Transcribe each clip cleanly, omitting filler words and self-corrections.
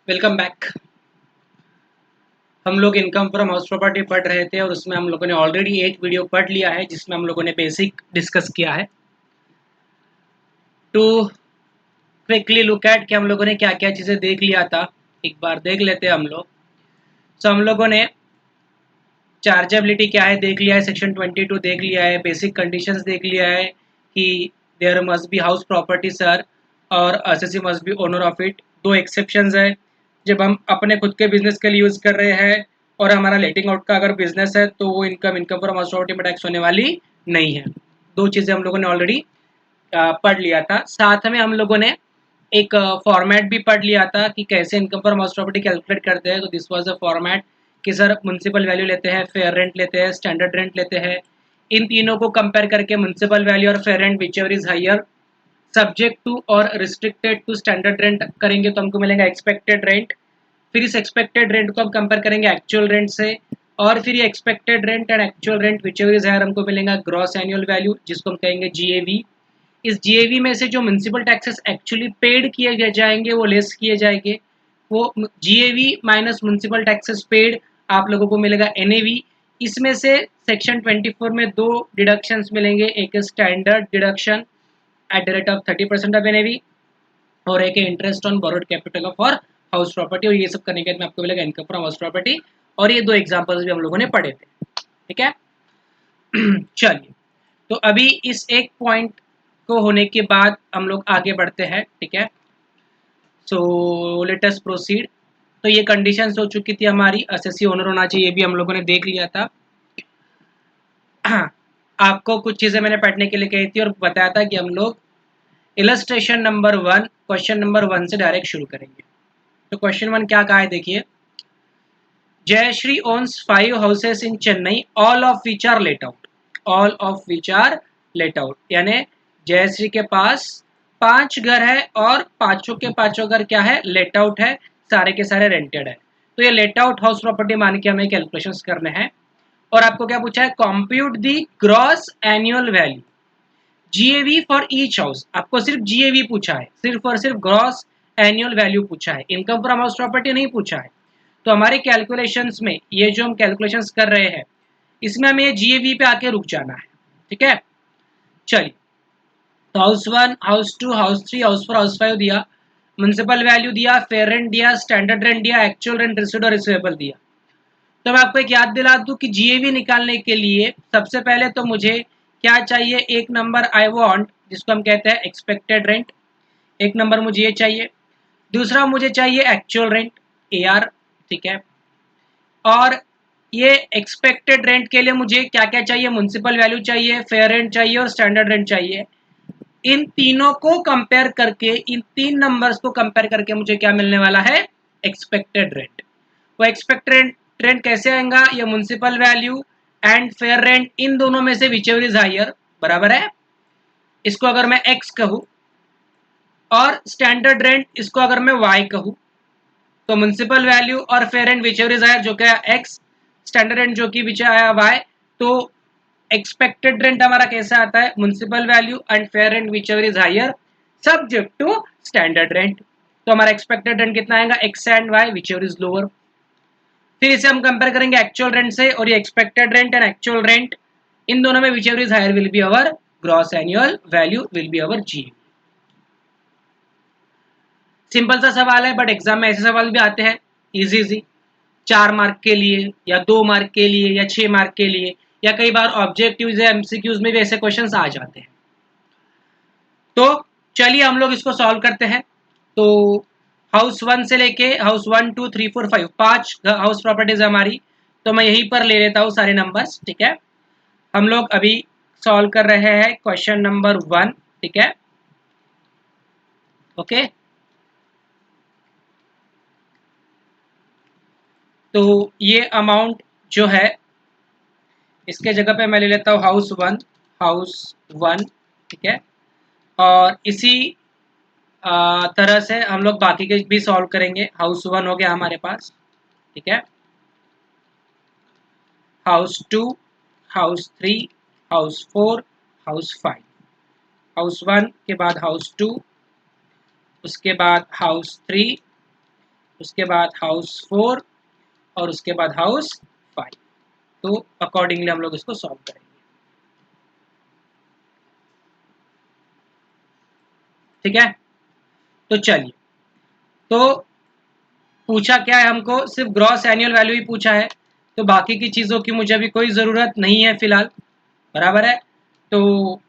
Welcome back. हम लोग income from house property पढ़ रहे थे और उसमें हम लोगों ने ऑलरेडी एक वीडियो पढ़ लिया है जिसमें हम लोगों ने बेसिक डिस्कस किया है। टू क्विकली लुक एट कि हम लोगों ने क्या क्या चीज़ें देख लिया था, एक बार देख लेते हैं हम लोग। सो हम लोगों ने चार्जेबिलिटी क्या है देख लिया है, सेक्शन 22 देख लिया है, बेसिक कंडीशंस देख लिया है कि there must be house property sir और assessee must be owner of it. दो एक्सेप्शंस है, जब हम अपने खुद के बिजनेस के लिए यूज़ कर रहे हैं और हमारा लेटिंग आउट का अगर बिजनेस है तो वो इनकम फ्रॉम हाउस प्रॉपर्टी में टैक्स होने वाली नहीं है। दो चीज़ें हम लोगों ने ऑलरेडी पढ़ लिया था। साथ में हम लोगों ने एक फॉर्मेट भी पढ़ लिया था कि कैसे income from house property calculate करते हैं। तो दिस वाज अ फॉर्मेट कि सर म्यूनसिपल वैल्यू लेते हैं, फेयर रेंट लेते हैं, स्टैंडर्ड रेंट लेते हैं। इन तीनों को कंपेयर करके म्यूनसिपल वैल्यू और fair rent whichever is higher subject to और रिस्ट्रिक्टेड टू स्टैंडर्ड रेंट करेंगे तो हमको मिलेगा एक्सपेक्टेड रेंट। फिर इस एक्सपेक्टेड रेंट को हम कंपेयर करेंगे एक्चुअल रेंट से और फिर ये expected rent and actual rent whichever is higher हमको मिलेगा ग्रॉस एनुअल वैल्यू जिसको हम कहेंगे जीएवी। इस जीएवी में से जो म्यूनसिपल टैक्सेस एक्चुअली पेड किए जाएंगे वो लेस किए जाएंगे। वो GAV minus municipal taxes paid आप लोगों को मिलेगा एनएवी। इसमें से सेक्शन 24 में दो डिडक्शंस मिलेंगे, एक standard deduction at the rate of 30% of NAV और एक interest on borrowed capital of और हाउस प्रॉपर्टी। और ये सब करने के बाद में आपको मिलेगा इनकम फ्रॉम हाउस प्रॉपर्टी। और ये दो एग्जांपल्स भी हम लोगों ने पढ़े थे, ठीक है। चलिए, तो अभी इस एक पॉइंट को होने के बाद हम लोग आगे बढ़ते हैं, ठीक है। So let us proceed. तो ये कंडीशंस हो चुकी थी हमारी, असेसी ओनर होना चाहिए, ये भी हम लोगों ने देख लिया था। आपको कुछ चीज़ें मैंने पढ़ने के लिए कही थी और बताया था कि हम लोग इलस्ट्रेशन नंबर 1 क्वेश्चन नंबर 1 से डायरेक्ट शुरू करेंगे। तो क्वेश्चन 1 क्या कहा है देखिए, Jayashree owns 5 houses in Chennai all of which are let out. All of which are let out यानी जयश्री के पास 5 घर है और पांचों के पांचों घर क्या है, लेट आउट है, सारे के सारे रेंटेड है। तो ये लेट आउट हाउस प्रॉपर्टी मान के हमें कैलकुलेशंस करने हैं। और आपको क्या पूछा है, compute the gross annual value GAV for each house. आपको सिर्फ जीएवी पूछा है, सिर्फ और सिर्फ ग्रॉस एनुअल वैल्यू पूछा है, इनकम फ्रॉम हाउस प्रॉपर्टी नहीं पूछा है। तो हमारे कैलकुलेशंस में ये जो हम कैलकुलेशंस कर रहे हैं इसमें हमें जीएवी पे आके रुक जाना है, ठीक है। चलिए, तो house 1, house 2, house 3, house 4, house 5 दिया, म्युनिसिपल वैल्यू दिया, फेयर रेंट दिया, स्टैंडर्ड रेंट दिया, एक्चुअल रेंट रिसीव्ड और रिसीवेबल दिया। तो मैं आपको एक याद दिला दूं कि जीएवी निकालने के लिए सबसे पहले तो मुझे क्या चाहिए, एक नंबर आई वांट जिसको हम कहते हैं एक्सपेक्टेड रेंट, एक नंबर मुझे ये चाहिए। दूसरा मुझे चाहिए एक्चुअल रेंट एआर, ठीक है। और ये एक्सपेक्टेड रेंट के लिए मुझे क्या क्या चाहिए, म्युनिसिपल वैल्यू चाहिए, फेयर रेंट चाहिए और स्टैंडर्ड रेंट चाहिए। इन तीनों को कंपेयर करके, इन तीन नंबर्स को कंपेयर करके मुझे क्या मिलने वाला है, एक्सपेक्टेड रेंट। वो एक्सपेक्टेड रेंट कैसे आएगा, ये municipal value and fair rent इन दोनों में से विच एवर इज हायर बराबर है। इसको अगर मैं एक्स कहूं और स्टैंडर्ड रेंट इसको अगर मैं वाई कहूं, तो म्युनिसिपल वैल्यू और fair rent whichever is higher जो क्या एक्स, स्टैंडर्ड रेंट जो कि विच आया वाई। तो एक्सपेक्टेड रेंट हमारा कैसा आता है, municipal value and fair rent whichever is higher subject to standard rent. तो हमारा एक्सपेक्टेड रेंट कितना आएगा, X and Y whichever is lower. फिर इसे हम कंपेयर करेंगे एक्चुअल रेंट से, और ये expected rent and actual rent इन दोनों में whichever is higher will be our gross annual value will be our G. Simple सा सवाल है, बट एग्जाम में ऐसे सवाल भी आते हैं इजी इजी, 4 मार्क के लिए या 2 मार्क के लिए या 6 मार्क के लिए, या कई बार ऑब्जेक्टिव या एमसीक्यूज में भी ऐसे क्वेश्चंस आ जाते हैं। तो चलिए हम लोग इसको सॉल्व करते हैं। तो हाउस 1 से लेके हाउस 1 2 3 4 5 5 हाउस प्रॉपर्टीज हमारी। तो मैं यहीं पर ले लेता हूँ सारे नंबर्स, ठीक है। हम लोग अभी सॉल्व कर रहे हैं क्वेश्चन नंबर 1, ठीक है, ओके। तो ये अमाउंट जो है इसके जगह पे मैं ले लेता हूँ हाउस 1, ठीक है। और इसी तरह से हम लोग बाकी के भी सॉल्व करेंगे। हाउस 1 हो गया हमारे पास, ठीक है। House 2, house 3, house 4, house 5। House 1 के बाद हाउस 2, उसके बाद हाउस 3, उसके बाद हाउस 4 और उसके बाद हाउस 5। तो अकॉर्डिंगली हम लोग इसको सॉल्व करेंगे। ठीक है, तो चलिए, तो पूछा क्या है हमको, सिर्फ ग्रॉस एनुअल वैल्यू ही पूछा है, तो बाकी की चीज़ों की मुझे अभी कोई ज़रूरत नहीं है फिलहाल, बराबर है। तो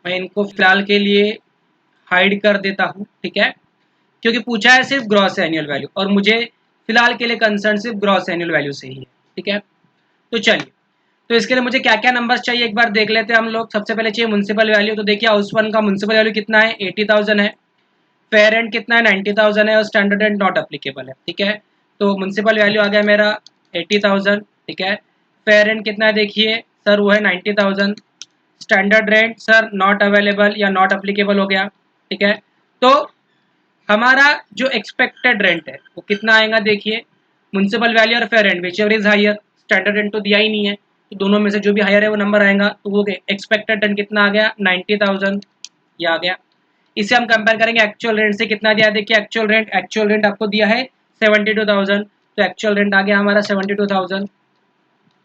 मैं इनको फिलहाल के लिए हाइड कर देता हूँ, ठीक है, क्योंकि पूछा है सिर्फ ग्रॉस एनुअल वैल्यू और मुझे फिलहाल के लिए कंसर्न सिर्फ ग्रॉस एनुअल वैल्यू से ही है। ठीक है, तो चलिए, तो इसके लिए मुझे क्या क्या नंबर्स चाहिए एक बार देख लेते हैं हम लोग। सबसे पहले चाहिए म्युनिसिपल वैल्यू। तो देखिए हाउस 1 का म्युनिसिपल वैल्यू कितना है, 80,000 है। फेयर रेंट कितना है, 90,000 है और स्टैंडर्ड रेंट नॉट अप्लीकेबल है। ठीक है, तो म्युनिसिपल वैल्यू आ गया मेरा 80,000। ठीक है, फेयर रेंट कितना है देखिए सर, वो है 90,000। Standard rent sir not available या नॉट अप्लीकेबल हो गया। ठीक है, तो हमारा जो एक्सपेक्टेड रेंट है वो कितना आएगा देखिए, म्युनिसिपल वैल्यू और fair rent whichever is higher. Standard rent तो दिया ही नहीं है, तो दोनों में से जो भी हायर है वो नंबर आएगा, तो वो एक्सपेक्टेड रेंट कितना आ गया 90,000, ये आ गया। इसे हम कंपेयर करेंगे एक्चुअल रेंट से, कितना दिया है देखिए, एक्चुअल रेंट आपको दिया है 72,000, तो एक्चुअल रेंट आ गया हमारा 72,000।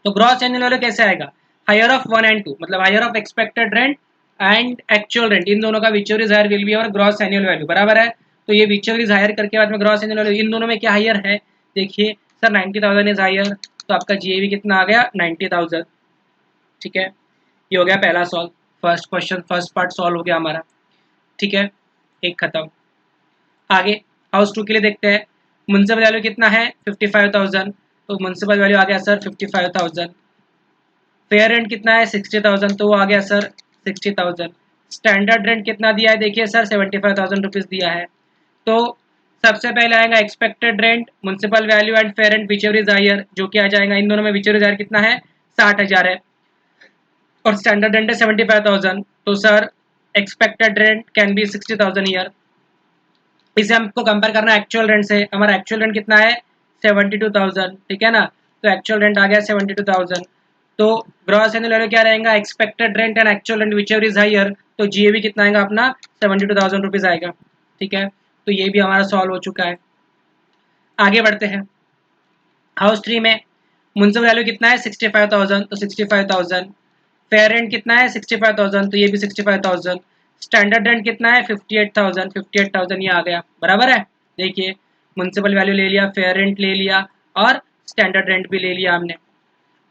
तो ग्रॉस एनुअल वैल्यू कैसे आएगा, हायर ऑफ 1 एंड 2, मतलब higher of expected rent and actual rent, इन दोनों का whichever is higher will be our gross annual value, बराबर है। तो ये विचर इज हायर करके बाद में ग्रॉस एनुअल वैल्यू, इन दोनों में क्या हायर है देखिए सर, 90,000 इज हायर, तो आपका जीएवी कितना आ गया 90,000। ठीक है, ये हो गया पहला solve, first question first part solve हो गया हमारा। ठीक है, एक खत्म। आगे हाउस 2 के लिए देखते हैं, म्युनिसिपल वैल्यू कितना है 55,000, तो म्युनिसिपल वैल्यू आ गया सर 55,000। फेयर रेंट कितना है 60,000, तो वो आ गया सर 60,000। स्टैंडर्ड रेंट कितना दिया है देखिए सर 75,000 रुपीज़ दिया है। तो सबसे पहले आएगा expected rent, municipal value and fair rent whichever is higher, जो कि आ जाएगा इन दोनों में विचएवर इज हायर कितना है 60,000 है, और स्टैंडर्ड रेंट है 75,000, तो sir expected rent can be 60,000 year. इसे हमको कंपेयर करना है एक्चुअल रेंट से, हमारा एक्चुअल रेंट कितना है 72,000। ठीक है ना, तो एक्चुअल रेंट आ गया 72,000। तो ग्रॉस एनुअल वैल्यू क्या रहेगा, expected rent and actual rent whichever is higher, तो जीएवी कितना आएगा अपना 72,000 रुपीज़ आएगा। ठीक है, तो ये भी हमारा सॉल्व हो चुका है। आगे बढ़ते हैं, हाउस 3 में म्युनिसिपल वैल्यू कितना है 65,000, तो 65,000। फेयर रेंट कितना है 65,000, तो ये भी 65,000। स्टैंडर्ड रेंट कितना है 58,000, 58,000 ये आ गया, बराबर है। देखिए म्युनिसिपल वैल्यू ले लिया, फेयर रेंट ले लिया और स्टैंडर्ड रेंट भी ले लिया हमने।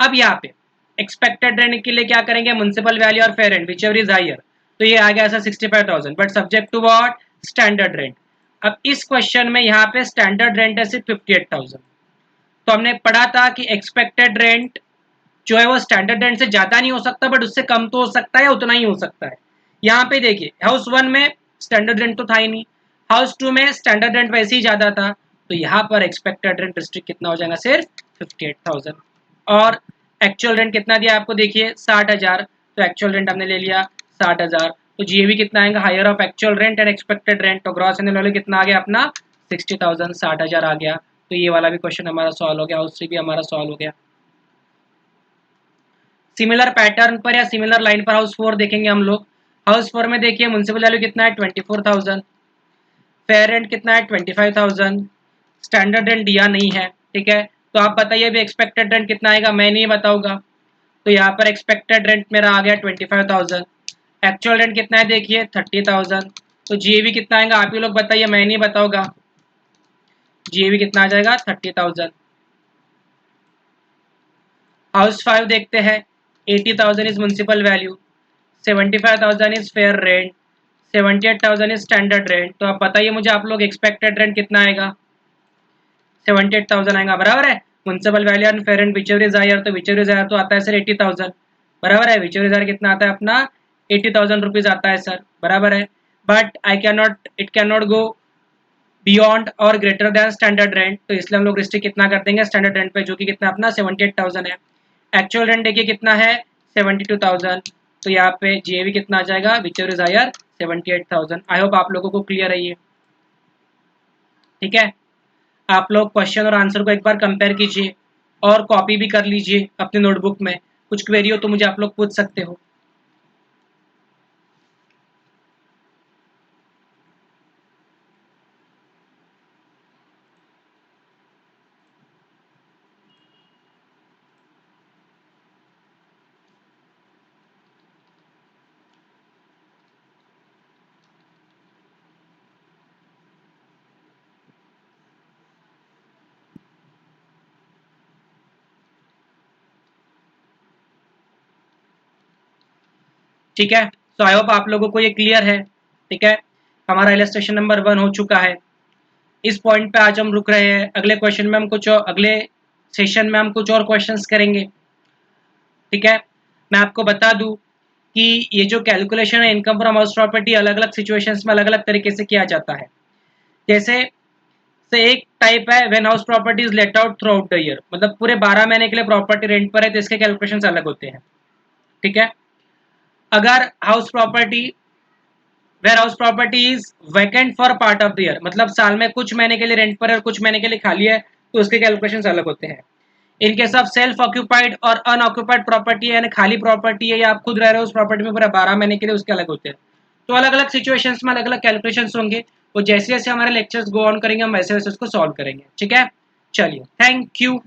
अब यहाँ पे एक्सपेक्टेड रेंट के लिए क्या करेंगे, म्युनिसिपल वैल्यू और fair rent whichever is higher, तो ये आ गया sir 65,000 but subject to what, standard rent. अब इस क्वेश्चन में यहाँ पे स्टैंडर्ड रेंट है सिर्फ 58,000, तो हमने पढ़ा था कि एक्सपेक्टेड रेंट जो है वो स्टैंडर्ड रेंट से ज्यादा नहीं हो सकता, बट उससे कम तो हो सकता है, उतना ही हो सकता है। यहाँ पे देखिए हाउस 1 में स्टैंडर्ड रेंट तो था ही नहीं, हाउस 2 में स्टैंडर्ड रेंट वैसे ही ज्यादा था, तो यहाँ पर एक्सपेक्टेड रेंट डिस्ट्रिक्ट कितना हो जाएगा सिर्फ 58,000। और एक्चुअल रेंट कितना दिया आपको देखिए 60,000, तो एक्चुअल रेंट हमने ले लिया 60,000। तो जीएवी कितना आएगा, higher of actual rent and expected rent, तो ग्रॉस एनुअल वैल्यू कितना आ गया अपना 60,000, 60,000 आ गया। तो ये वाला भी क्वेश्चन हमारा सॉल्व हो गया, हाउस 3 भी हमारा सॉल्व हो गया। सिमिलर पैटर्न पर या सिमिलर लाइन पर हाउस 4 देखेंगे हम लोग। हाउस 4 में देखिए म्युनिसिपल वैल्यू कितना है 24,000, फेयर रेंट कितना है 25,000, स्टैंडर्ड रेंट दिया नहीं है। ठीक है, तो आप बताइए भी एक्सपेक्टेड रेंट कितना आएगा, मैं नहीं बताऊंगा। तो यहाँ पर एक्सपेक्टेड रेंट मेरा आ गया 25,000, एक्चुअल रेंट कितना है देखिए 30,000, तो जीएवी कितना आएगा आप ही लोग बताइए, मैं नहीं बताऊंगा। जीएवी कितना आ जाएगा 30,000। हाउस 5 देखते हैं, 80,000 is municipal value, 75,000 is fair rent, 78,000 is standard rent. तो आप बताइए मुझे आप लोग एक्सपेक्टेड रेंट कितना आएगा, 78,000 आएगा, बराबर है। Municipal value and fair rent whichever is higher, तो विचेवर इज हायर तो आता है सर 80,000, बराबर है। विचेवर इज हायर कितना आता है अपना 80,000 रुपीज आता है सर, बराबर है। But I can not, it can not go beyond और ग्रेटर देन स्टैंडर्ड रेंट, तो इसलिए हम लोग रिस्ट्रिक्ट कितना कर देंगे स्टैंडर्ड रेंट पे, जो कि कितना अपना 78,000 है। एक्चुअल रेंट देखिए कितना है 72,000, तो यहाँ पे जीएवी कितना आ जाएगा whichever is higher 78,000। I hope आप लोगों को क्लियर है ये। ठीक है, आप लोग क्वेश्चन और आंसर को एक बार कंपेयर कीजिए और कॉपी भी कर लीजिए अपने नोटबुक में, कुछ क्वेरी हो तो मुझे आप लोग पूछ सकते हो। ठीक है, तो आई होप आप लोगों को ये क्लियर है। ठीक है, हमारा इलस्ट्रेशन नंबर 1 हो चुका है। इस पॉइंट पे आज हम रुक रहे हैं, अगले क्वेश्चन में हम कुछ और, अगले सेशन में हम कुछ और क्वेश्चंस करेंगे। ठीक है, मैं आपको बता दूं कि ये जो कैलकुलेशन है इनकम फ्रॉम हाउस प्रॉपर्टी अलग अलग सिचुएशंस में अलग अलग तरीके से किया जाता है। जैसे से एक टाइप है when house property is let out through out the year, मतलब पूरे 12 महीने के लिए प्रॉपर्टी रेंट पर है तो इसके कैलकुलेशंस अलग होते हैं। ठीक है, अगर house property where house property is vacant for part of the year, मतलब साल में कुछ महीने के लिए रेंट पर है और कुछ महीने के लिए खाली है, तो उसके कैलकुलेशंस अलग होते हैं। In case of self occupied और अनऑक्यूपाइड प्रॉपर्टी है, यानी खाली प्रॉपर्टी है या आप खुद रह रहे हो उस प्रॉपर्टी में पूरा 12 महीने के लिए, उसके अलग होते हैं। तो अलग अलग सिचुएशंस में अलग अलग कैलकुलेशंस होंगे, वो जैसे जैसे हमारे लेक्चर्स गो ऑन करेंगे हम वैसे वैसे उसको सॉल्व करेंगे। ठीक है, चलिए, थैंक यू।